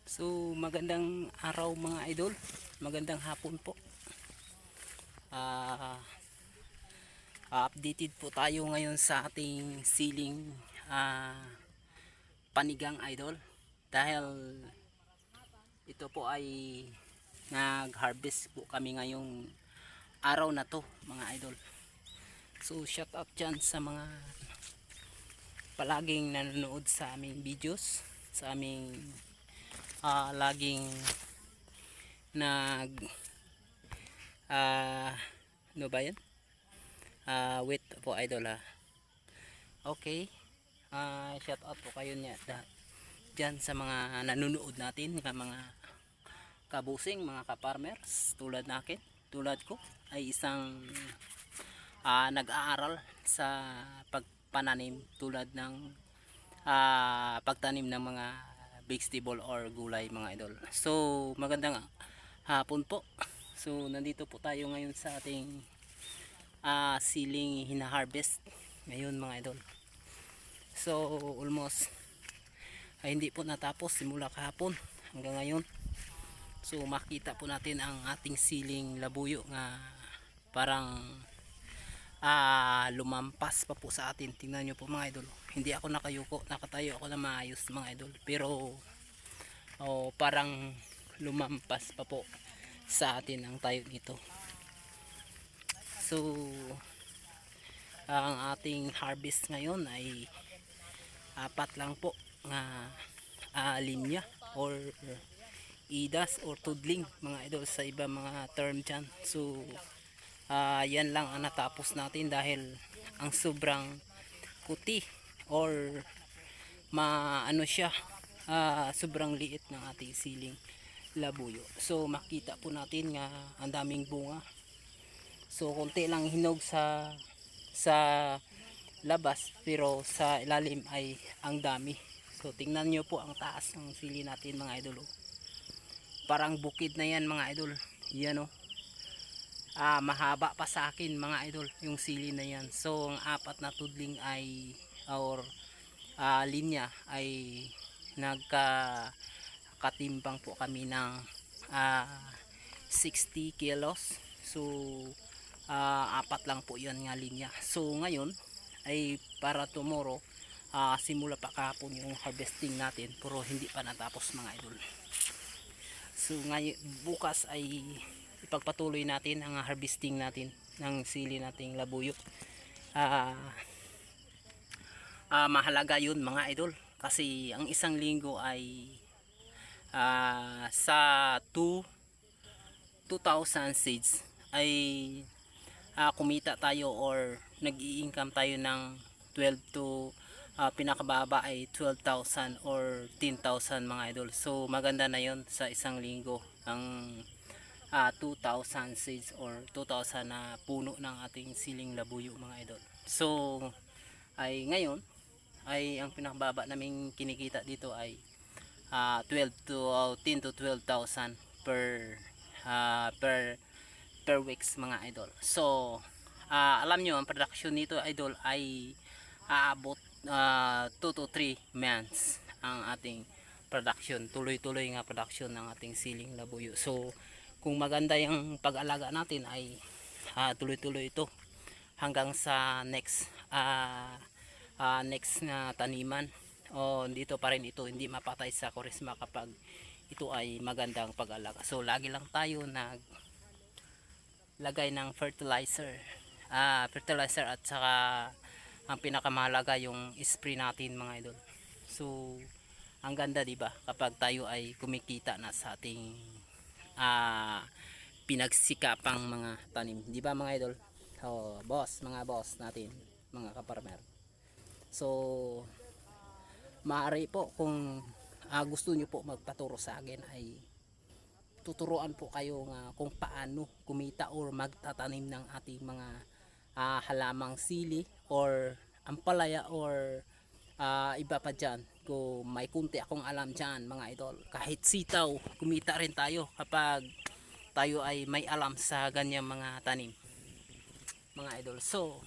So magandang araw mga idol, magandang hapon po. Ah, Updated po tayo ngayon sa ating siling panigang idol. Dahil ito po ay nag-harvest po kami ngayong araw na to mga idol. So shout out dyan sa mga palaging nanonood sa aming videos, sa aming laging nag ano ba yan? Wait po idol ha. Okay. Shout out po kayo niya dyan sa mga nanonood natin, mga kabusing, mga ka-farmers tulad nakin, tulad ko ay isang nag-aaral sa pagpananim tulad ng pagtanim ng mga vegetable or gulay mga idol. So magandang hapon po. So nandito po tayo ngayon sa ating siling hina-harvest ngayon mga idol. So almost hindi po natapos simula kahapon hanggang ngayon. So makita po natin ang ating siling labuyo nga parang lumampas pa po sa atin. Tingnan nyo po mga idol, hindi ako nakayuko, nakatayo ako na maayos mga idol, pero parang lumampas pa po sa atin ang tayo nito. So ang ating harvest ngayon ay apat lang po nga linya or idas or tudling mga idol sa iba mga term dyan. So yan lang ang natapos natin dahil ang sobrang puti or maano siya, sobrang liit ng ating siling labuyo. So makita po natin nga ang daming bunga. So konti lang hinog sa labas pero sa ilalim ay ang dami. So tingnan nyo po ang taas ng sili natin mga idol. Parang bukid na yan mga idol. Yan mahaba pa sa akin mga idol yung sili na yan. So ang apat na tudling ay or linya ay katimbang po kami ng 60 kilos. So apat lang po yan nga linya. So ngayon ay para tomorrow, simula pa kahapon yung harvesting natin pero hindi pa natapos mga idol. So ngayon, bukas ay ipagpatuloy natin ang harvesting natin ng sili nating labuyo. Mahalaga yun mga idol kasi ang isang linggo ay sa 2,000 seeds ay kumita tayo or nag-i-income tayo ng 12 to pinakababa ay 12,000 or 10,000 mga idol. So maganda na yon sa isang linggo ang 2,000 seeds or 2,000 na puno ng ating siling labuyo mga idol. So ay ngayon ay ang pinakababa naming kinikita dito ay 12 to 10 to 12,000 per weeks mga idol. So alam nyo ang production nito idol ay aabot 2 to 3 months ang ating production, tuloy-tuloy nga production ng ating siling labuyo. So kung maganda yung pag-alaga natin ay tuloy-tuloy ito hanggang sa next na taniman. Dito pa rin ito, hindi mapatay sa korisma kapag ito ay magandang pag-alaga. So lagi lang tayo naglagay ng fertilizer at saka ang pinakamahalaga yung spray natin mga idol. So ang ganda diba kapag tayo ay kumikita na sa ating pinagsikapang mga tanim, di ba mga idol? Mga boss natin, mga kaparmer. So maaari po kung gusto nyo po magpaturo sa akin ay tuturuan po kayo kung paano kumita or magtatanim ng ating mga halamang sili or ampalaya or iba pa dyan. Kung may kunti akong alam dyan mga idol, kahit sitaw, kumita rin tayo kapag tayo ay may alam sa ganyang mga tanim mga idol. So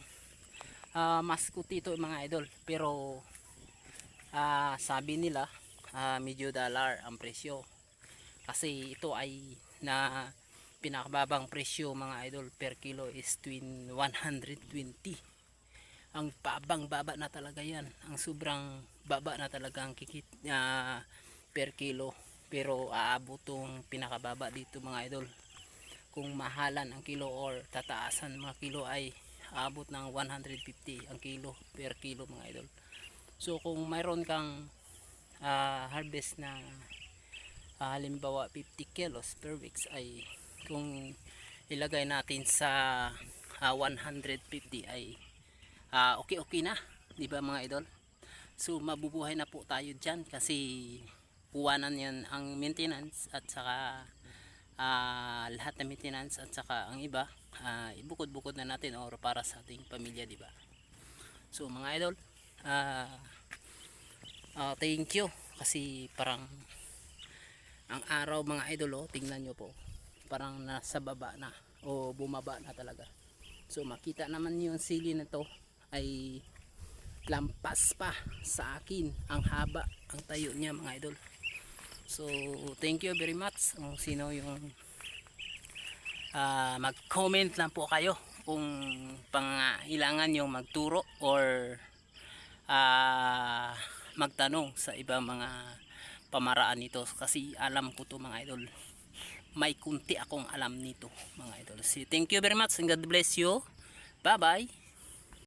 mas kutito mga idol, pero sabi nila medyo dollar ang presyo. Kasi ito ay na pinakababang presyo mga idol per kilo is 120. Ang baba na talaga yan. Ang sobrang baba na talaga ang kikit per kilo. Pero aabot tong pinakababa dito mga idol. Kung mahalan ang kilo or tataasan mga kilo ay aabot ng 150 ang kilo per kilo mga idol. So kung mayroon kang harvest na halimbawa 50 kilos per weeks ay kung ilagay natin sa 150 ay okay na, di ba mga idol? So mabubuhay na po tayo dyan kasi puwanan yan ang maintenance at saka lahat ng maintenance at saka ang iba ibukod-bukod na natin or para sa ating pamilya, di ba? So mga idol, thank you kasi parang ang araw mga idol, tingnan nyo po, parang nasa baba na o bumaba na talaga. So makita naman yung sili na to ay lampas pa sa akin, ang haba ang tayo niya mga idol. So thank you very much kung sino yung mag-comment lang po kayo kung pangailangan yung magturo or magtanong sa ibang mga pamaraan nito kasi alam ko to mga idol, may kunti akong alam nito mga idol. So, thank you very much and God bless you, bye bye.